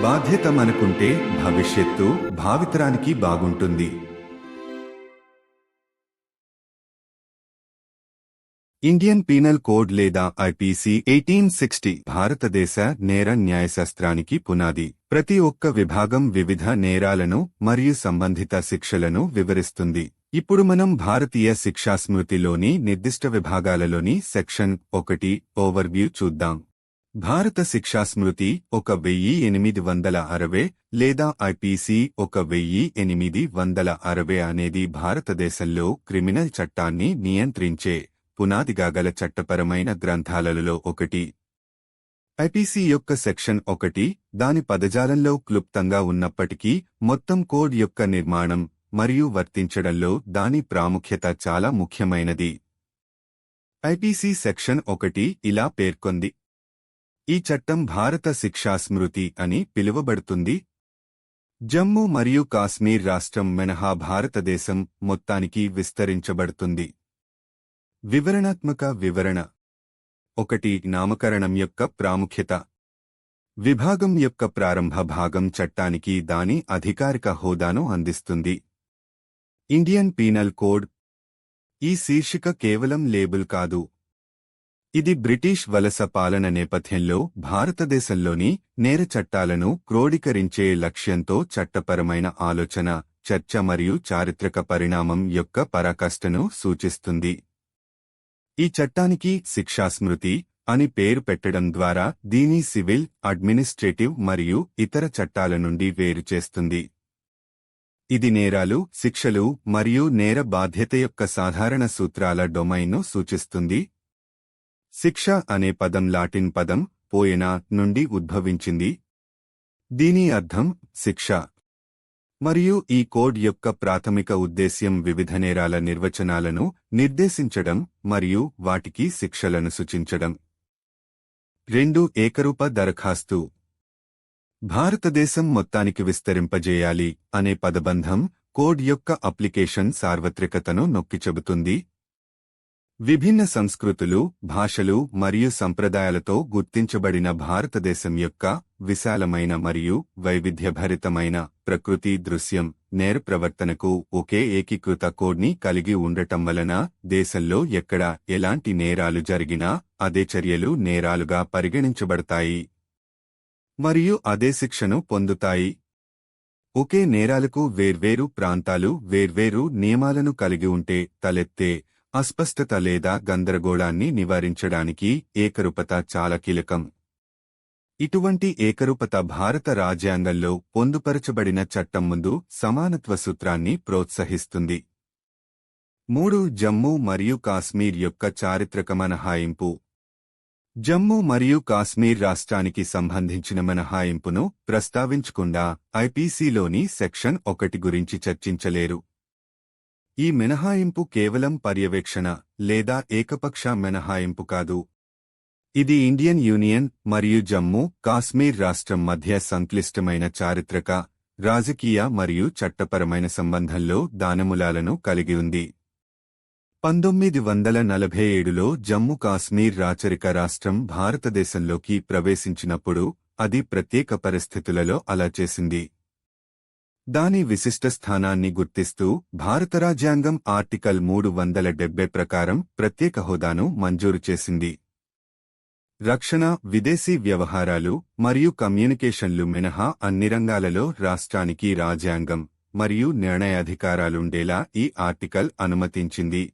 బాధ్యత మనకుంటే భవిష్యత్తు భావితరానికి బాగుంటుంది. ఇండియన్ పీనల్ కోడ్ లేదా ఐపీసీ 1860 భారతదేశ నేర న్యాయశాస్త్రానికి పునాది. ప్రతి ఒక్క విభాగం వివిధ నేరాలను మరియు సంబంధిత శిక్షలను వివరిస్తుంది. ఇప్పుడు మనం భారతీయ శిక్షాస్మృతిలోని నిర్దిష్ట విభాగాలలోని సెక్షన్ 1 ఓవర్వ్యూ చూద్దాం. భారత శిక్షాస్మృతి 1860 లేదా ఐపీసీ 1860 అనేది భారతదేశంలో క్రిమినల్ చట్టాన్ని నియంత్రించే పునాదిగా గల చట్టపరమైన గ్రంథాలలో ఒకటి. ఐపీసీ యొక్క సెక్షన్ 1 దాని పదజాలంలో క్లుప్తంగా ఉన్నప్పటికీ మొత్తం కోడ్ యొక్క నిర్మాణం మరియు వర్తించడంలో దాని ప్రాముఖ్యత చాలా ముఖ్యమైనది. ఐపీసీ సెక్షన్ 1 ఇలా పేర్కొంది: ఈ చట్టం భారత శిక్షాస్మృతి అని పిలువబడుతుంది. జమ్మూ మరియు కాశ్మీర్ రాష్ట్రం మినహా భారతదేశం మొత్తానికి విస్తరించబడుతుంది. వివరణాత్మక వివరణ 1. నామకరణం యొక్క ప్రాముఖ్యత. విభాగం యొక్క ప్రారంభ భాగం చట్టానికి దాని అధికారిక హోదాను అందిస్తుంది. Indian penal code. ఈ శీర్షిక కేవలం లేబుల్ కాదు. ఇది బ్రిటిష్ వలస పాలన నేపథ్యంలో భారతదేశంలోని నేర చట్టాలను క్రోడీకరించే లక్ష్యంతో చట్టపరమైన ఆలోచన, చర్చ మరియు చారిత్రక పరిణామం యొక్క పరాకాష్ఠను సూచిస్తుంది. ఈ చట్టానికి శిక్షాస్మృతి అని పేరు పెట్టడం ద్వారా దీని సివిల్, అడ్మినిస్ట్రేటివ్ మరియు ఇతర చట్టాల నుండి వేరుచేస్తుంది. ఇది నేరాలు, శిక్షలు మరియు నేర బాధ్యత యొక్క సాధారణ సూత్రాల డొమైన్ను సూచిస్తుంది. శిక్ష అనే పదం లాటిన్ పదం పోయెనా నుండి ఉద్భవించింది. దీని అర్థం శిక్ష. మరియు ఈ కోడ్ యొక్క ప్రాథమిక ఉద్దేశ్యం వివిధ నేరాల నిర్వచనాలను నిర్దేశించడం మరియు వాటికి శిక్షలను సూచించడం. 2. ఏకరూప దరఖాస్తు. భారతదేశం మొత్తానికి విస్తరింపజేయాలి అనే పదబంధం కోడ్ యొక్క అప్లికేషన్ సార్వత్రికతను నొక్కిచెబుతుంది. విభిన్న సంస్కృతులు, భాషలు మరియు సంప్రదాయాలతో గుర్తించబడిన భారతదేశం యొక్క విశాలమైన మరియు వైవిధ్యభరితమైన ప్రకృతి దృశ్యం నేర ప్రవర్తనకు ఒకే ఏకీకృత కోడ్ని కలిగి ఉండటం వలన దేశంలో ఎక్కడ ఎలాంటి నేరాలు జరిగినా అదే చర్యలు నేరాలుగా పరిగణించబడతాయి మరియు అదే శిక్షను పొందుతాయి. ఒకే నేరాలకు వేర్వేరు ప్రాంతాలు వేర్వేరు నియమాలను కలిగి ఉంటే తలెత్తే అస్పష్టత లేదా గందరగోళాన్ని నివారించడానికి ఏకరూపత చాలా కీలకం. ఇటువంటి ఏకరూపత భారత రాజ్యాంగంలో పొందుపరచబడిన చట్టం ముందు సమానత్వ సూత్రాన్ని ప్రోత్సహిస్తుంది. 3. జమ్మూ మరియు కాశ్మీర్ యొక్క చారిత్రక మినహాయింపు. జమ్మూ మరియు కాశ్మీర్ రాష్ట్రానికి సంబంధించిన మినహాయింపును ప్రస్తావించకుండా ఐపీసీలోని సెక్షన్ 1 గురించి చర్చించలేరు. ఈ మినహాయింపు కేవలం పర్యవేక్షణ లేదా ఏకపక్ష మినహాయింపు కాదు. ఇది ఇండియన్ యూనియన్ మరియు జమ్మూ, కాశ్మీర్ రాష్ట్రం మధ్య సంక్లిష్టమైన చారిత్రక, రాజకీయ మరియు చట్టపరమైన సంబంధంలో దానమూలాలను కలిగి ఉంది. 1947లో జమ్మూ కాశ్మీర్ రాచరిక రాష్ట్రం భారతదేశంలోకి ప్రవేశించినప్పుడు అది ప్రత్యేక పరిస్థితులలో అలా చేసింది. దాని విశిష్ట స్థానాన్ని గుర్తిస్తూ భారత రాజ్యాంగం ఆర్టికల్ 370 ప్రకారం ప్రత్యేక హోదాను మంజూరు చేసింది. రక్షణ, విదేశీ వ్యవహారాలు మరియు కమ్యూనికేషన్లు మినహా అన్ని రంగాలలో రాష్ట్రానికి రాజ్యాంగం మరియు నిర్ణయాధికారాలుండేలా ఈ ఆర్టికల్ అనుమతించింది.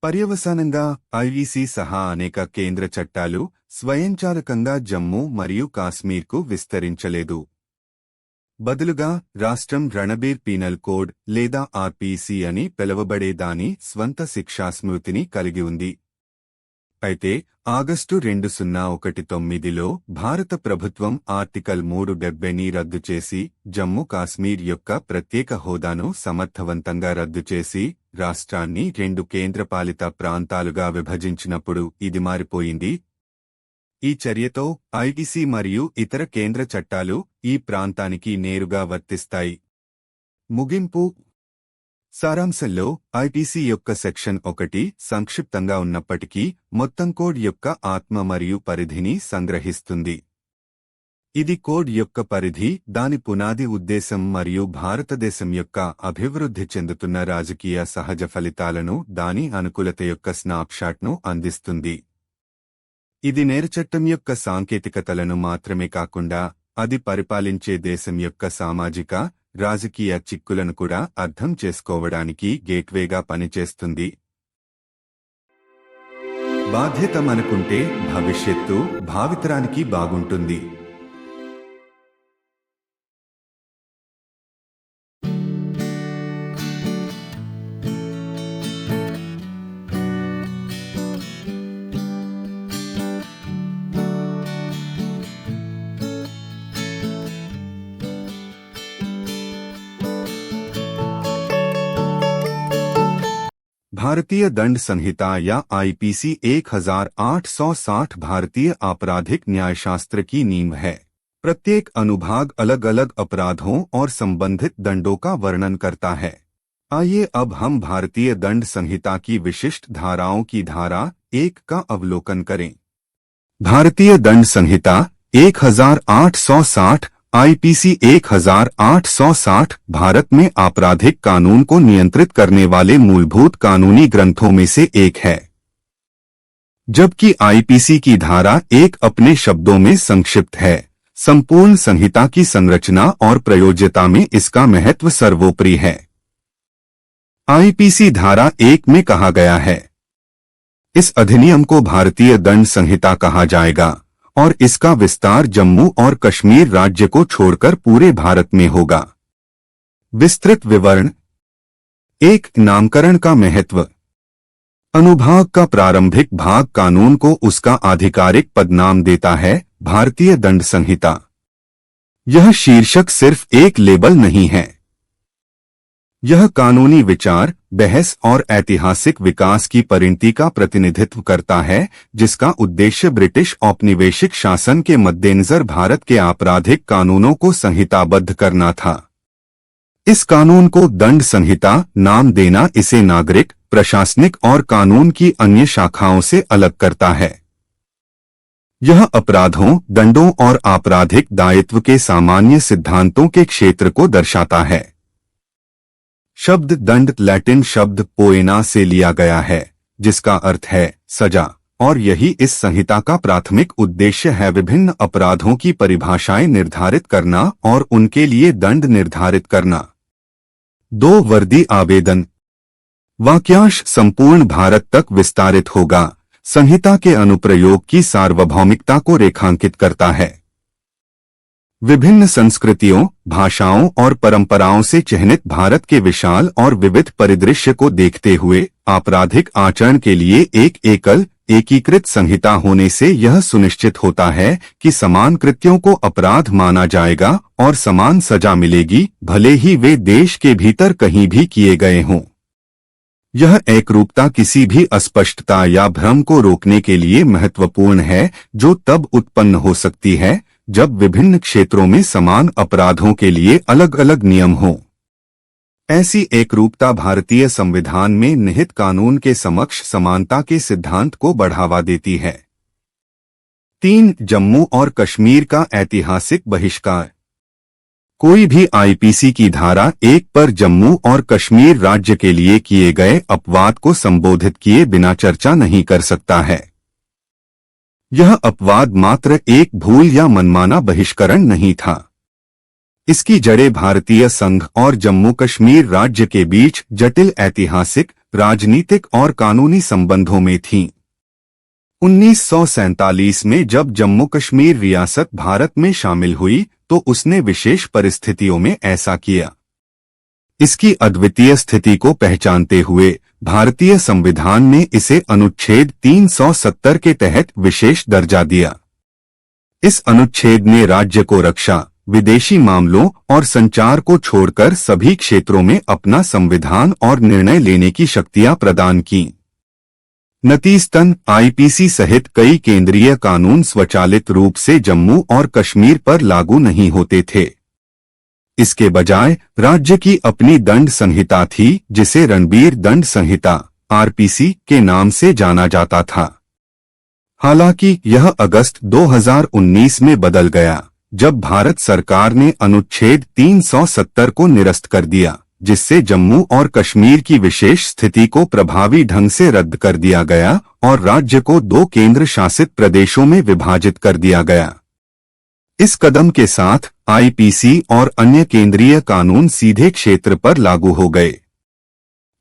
పర్యవసానంగా ఐఈసీ సహా అనేక కేంద్ర చట్టాలు స్వయంచాలకంగా జమ్మూ మరియు కాశ్మీర్కు విస్తరించలేదు. బదులుగా రాష్ట్రం రణబీర్ పీనల్ కోడ్ లేదా ఆర్పీసీ అని పిలువబడే దాని స్వంత శిక్షాస్మృతిని కలిగి ఉంది. అయితే ఆగస్టు 2019లో భారత ప్రభుత్వం ఆర్టికల్ 370ని రద్దు చేసి జమ్మూ కాశ్మీర్ యొక్క ప్రత్యేక హోదాను సమర్థవంతంగా రద్దు చేసి రాష్ట్రాన్ని 2 కేంద్రపాలిత ప్రాంతాలుగా విభజించినప్పుడు ఇది మారిపోయింది. ఈ చర్యతో ఐటీసీ మరియు ఇతర కేంద్ర చట్టాలు ఈ ప్రాంతానికి నేరుగా వర్తిస్తాయి. ముగింపు. సారాంశంలో ఐటీసీ యొక్క సెక్షన్ 1 సంక్షిప్తంగా ఉన్నప్పటికీ మొత్తం కోడ్ యొక్క ఆత్మ మరియు పరిధిని సంగ్రహిస్తుంది. ఇది కోడ్ యొక్క పరిధి, దాని పునాది ఉద్దేశం మరియు భారతదేశం యొక్క అభివృద్ధి చెందుతున్న రాజకీయ సహజ ఫలితాలను, దాని అనుకూలత యొక్క స్నాప్షాట్ను అందిస్తుంది. ఇది నేరచట్టం యొక్క సాంకేతికతలను మాత్రమే కాకుండా అది పరిపాలించే దేశం యొక్క సామాజిక, రాజకీయ చిక్కులను కూడా అర్థం చేసుకోవడానికి గేట్వేగా పనిచేస్తుంది. బాధ్యత మనకుంటే భవిష్యత్తు, భావితరానికి బాగుంటుంది. भारतीय दंड संहिता या आईपीसी 1860 भारतीय आपराधिक न्यायशास्त्र की नींव है. प्रत्येक अनुभाग अलग अलग अपराधों और संबंधित दंडों का वर्णन करता है. आइए अब हम भारतीय दंड संहिता की विशिष्ट धाराओं की धारा 1 का अवलोकन करें. भारतीय दंड संहिता 1860 आईपीसी 1860 भारत में आपराधिक कानून को नियंत्रित करने वाले मूलभूत कानूनी ग्रंथों में से एक है. जबकि आईपीसी की धारा 1 अपने शब्दों में संक्षिप्त है, संपूर्ण संहिता की संरचना और प्रयोज्यता में इसका महत्व सर्वोपरि है. आईपीसी धारा 1 में कहा गया है, इस अधिनियम को भारतीय दंड संहिता कहा जाएगा और इसका विस्तार जम्मू और कश्मीर राज्य को छोड़कर पूरे भारत में होगा. विस्तृत विवरण. 1. नामकरण का महत्व. अनुभाग का प्रारंभिक भाग कानून को उसका आधिकारिक पदनाम देता है, भारतीय दंड संहिता. यह शीर्षक सिर्फ एक लेबल नहीं है. यह कानूनी विचार, बहस और ऐतिहासिक विकास की परिणति का प्रतिनिधित्व करता है, जिसका उद्देश्य ब्रिटिश औपनिवेशिक शासन के मद्देनजर भारत के आपराधिक कानूनों को संहिताबद्ध करना था. इस कानून को दंड संहिता नाम देना इसे नागरिक, प्रशासनिक और कानून की अन्य शाखाओं से अलग करता है. यह अपराधों, दंडों और आपराधिक दायित्व के सामान्य सिद्धांतों के क्षेत्र को दर्शाता है. शब्द दंड लैटिन शब्द पोएना से लिया गया है, जिसका अर्थ है सजा, और यही इस संहिता का प्राथमिक उद्देश्य है विभिन्न अपराधों की परिभाषाएं निर्धारित करना और उनके लिए दंड निर्धारित करना. 2. वर्दी आवेदन. वाक्यांश संपूर्ण भारत तक विस्तारित होगा, संहिता के अनुप्रयोग की सार्वभौमिकता को रेखांकित करता है. विभिन्न संस्कृतियों, भाषाओं और परंपराओं से चिह्नित भारत के विशाल और विविध परिदृश्य को देखते हुए आपराधिक आचरण के लिए एक एकल, एकीकृत संहिता होने से यह सुनिश्चित होता है कि समान कृत्यों को अपराध माना जाएगा और समान सजा मिलेगी, भले ही वे देश के भीतर कहीं भी किए गए हों. यह एकरूपता किसी भी अस्पष्टता या भ्रम को रोकने के लिए महत्वपूर्ण है, जो तब उत्पन्न हो सकती है जब विभिन्न क्षेत्रों में समान अपराधों के लिए अलग अलग नियम हों. ऐसी एकरूपता भारतीय संविधान में निहित कानून के समक्ष समानता के सिद्धांत को बढ़ावा देती है. 3. जम्मू और कश्मीर का ऐतिहासिक बहिष्कार. कोई भी आईपीसी की धारा 1 पर जम्मू और कश्मीर राज्य के लिए किए गए अपवाद को संबोधित किए बिना चर्चा नहीं कर सकता है. यह अपवाद मात्र एक भूल या मनमाना बहिष्करण नहीं था. इसकी जड़ें भारतीय संघ और जम्मू कश्मीर राज्य के बीच जटिल ऐतिहासिक, राजनीतिक और कानूनी संबंधों में थीं. 1947 में जब जम्मू कश्मीर रियासत भारत में शामिल हुई तो उसने विशेष परिस्थितियों में ऐसा किया. इसकी अद्वितीय स्थिति को पहचानते हुए भारतीय संविधान ने इसे अनुच्छेद 370 के तहत विशेष दर्जा दिया. इस अनुच्छेद ने राज्य को रक्षा, विदेशी मामलों और संचार को छोड़कर सभी क्षेत्रों में अपना संविधान और निर्णय लेने की शक्तियां प्रदान की. नतीजतन आईपीसी सहित कई केंद्रीय कानून स्वचालित रूप से जम्मू और कश्मीर पर लागू नहीं होते थे. इसके बजाय राज्य की अपनी दंड संहिता थी, जिसे रणबीर दंड संहिता आरपीसी के नाम से जाना जाता था. हालांकि यह अगस्त 2019 में बदल गया, जब भारत सरकार ने अनुच्छेद 370 को निरस्त कर दिया, जिससे जम्मू और कश्मीर की विशेष स्थिति को प्रभावी ढंग से रद्द कर दिया गया और राज्य को 2 केंद्र शासित प्रदेशों में विभाजित कर दिया गया। इस कदम के साथ आईपीसी और अन्य केंद्रीय कानून सीधे क्षेत्र पर लागू हो गए।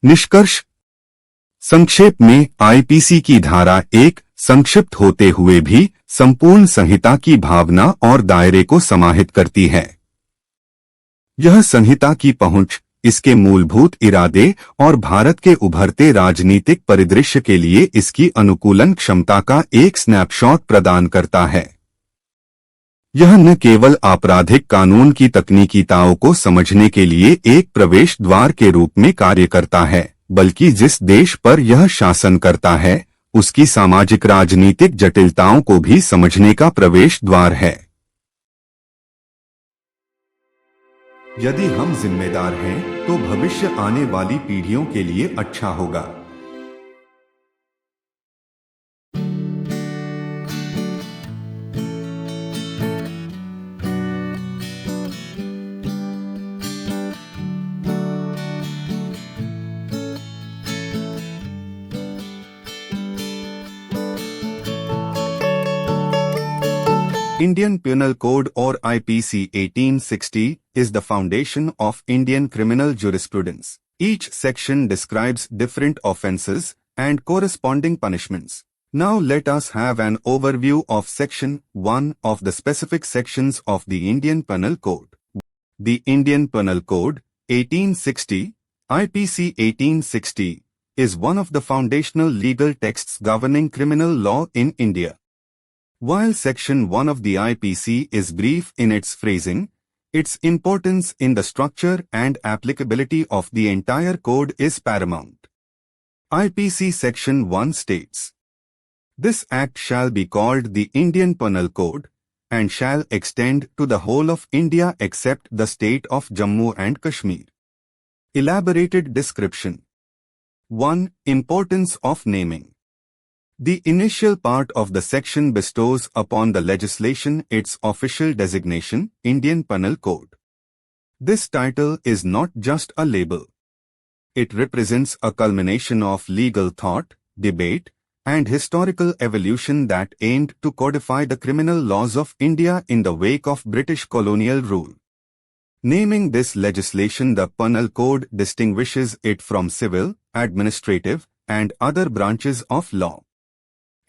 निष्कर्ष संक्षेप में, आईपीसी की धारा 1 संक्षिप्त होते हुए भी संपूर्ण संहिता की भावना और दायरे को समाहित करती है। यह संहिता की पहुंच, इसके मूलभूत इरादे और भारत के उभरते राजनीतिक परिदृश्य के लिए इसकी अनुकूलन क्षमता का एक स्नैपशॉट प्रदान करता है। यह न केवल आपराधिक कानून की तकनीकीताओं को समझने के लिए एक प्रवेश द्वार के रूप में कार्य करता है, बल्कि जिस देश पर यह शासन करता है, उसकी सामाजिक राजनीतिक जटिलताओं को भी समझने का प्रवेश द्वार है। यदि हम जिम्मेदार हैं, तो भविष्य आने वाली पीढ़ियों के लिए अच्छा होगा। Indian Penal Code or IPC 1860 is the foundation of Indian criminal jurisprudence. Each section describes different offences and corresponding punishments. Now let us have an overview of Section 1 of the specific sections of the Indian Penal Code. The Indian Penal Code 1860, IPC 1860, is one of the foundational legal texts governing criminal law in India. While Section 1 of the IPC is brief in its phrasing, its importance in the structure and applicability of the entire code is paramount. IPC Section 1 states, "This Act shall be called the Indian Penal Code and shall extend to the whole of India except the state of Jammu and Kashmir." Elaborated description. 1. Importance of naming. The initial part of the section bestows upon the legislation its official designation, Indian Penal Code. This title is not just a label. It represents a culmination of legal thought, debate, and historical evolution that aimed to codify the criminal laws of India in the wake of British colonial rule. Naming this legislation the Penal Code distinguishes it from civil, administrative, and other branches of law.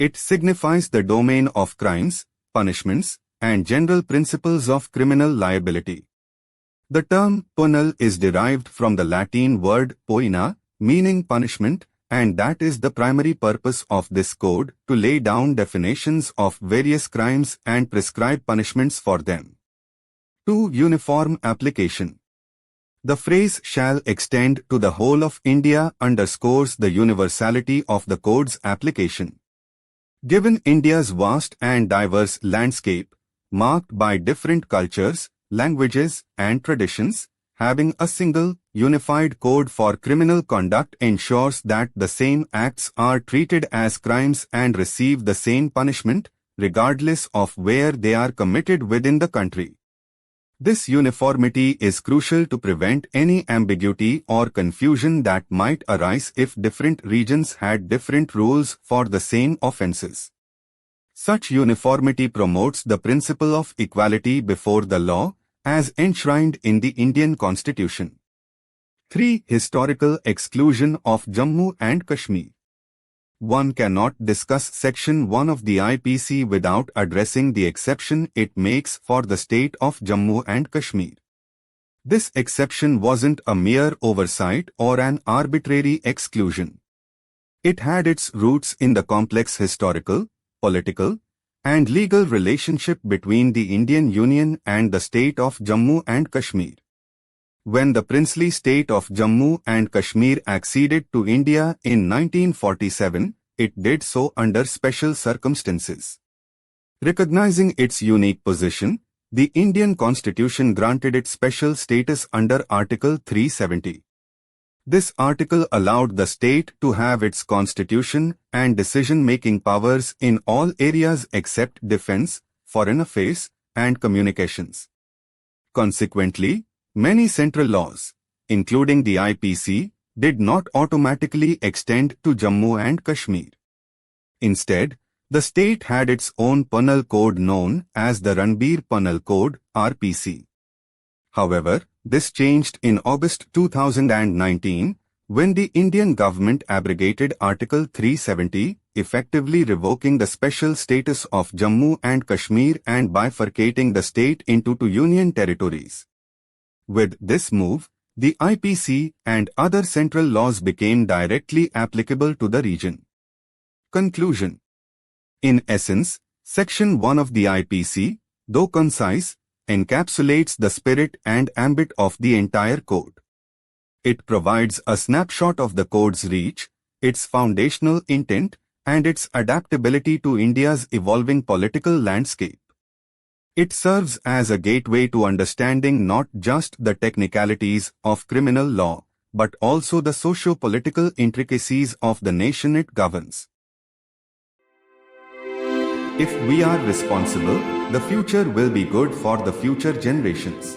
It signifies the domain of crimes, punishments, and general principles of criminal liability. The term penal is derived from the Latin word poena, meaning punishment, and that is the primary purpose of this code, to lay down definitions of various crimes and prescribe punishments for them. 2. Uniform application. The phrase "shall extend to the whole of India" underscores the universality of the code's application. Given India's vast and diverse landscape, marked by different cultures, languages, and traditions, having a single, unified code for criminal conduct ensures that the same acts are treated as crimes and receive the same punishment, regardless of where they are committed within the country. This uniformity is crucial to prevent any ambiguity or confusion that might arise if different regions had different rules for the same offenses. Such uniformity promotes the principle of equality before the law, as enshrined in the Indian Constitution. 3. Historical exclusion of Jammu and Kashmir. One cannot discuss Section 1 of the IPC without addressing the exception it makes for the state of Jammu and Kashmir. This exception wasn't a mere oversight or an arbitrary exclusion. It had its roots in the complex historical, political, and legal relationship between the Indian Union and the state of Jammu and Kashmir. When the princely state of Jammu and Kashmir acceded to India in 1947, it did so under special circumstances. Recognizing its unique position, the Indian Constitution granted it special status under Article 370. This article allowed the state to have its constitution and decision-making powers in all areas except defense, foreign affairs, and communications. Consequently, many central laws, including the IPC, did not automatically extend to Jammu and Kashmir. Instead, the state had its own penal code known as the Ranbir Penal Code (RPC). However, this changed in August 2019 when the Indian government abrogated Article 370, effectively revoking the special status of Jammu and Kashmir and bifurcating the state into two union territories. With this move, the IPC and other central laws became directly applicable to the region. Conclusion. In essence, Section 1 of the IPC, though concise, encapsulates the spirit and ambit of the entire code. It provides a snapshot of the code's reach, its foundational intent, and its adaptability to India's evolving political landscape. It serves as a gateway to understanding not just the technicalities of criminal law, but also the socio-political intricacies of the nation it governs. If we are responsible, the future will be good for the future generations.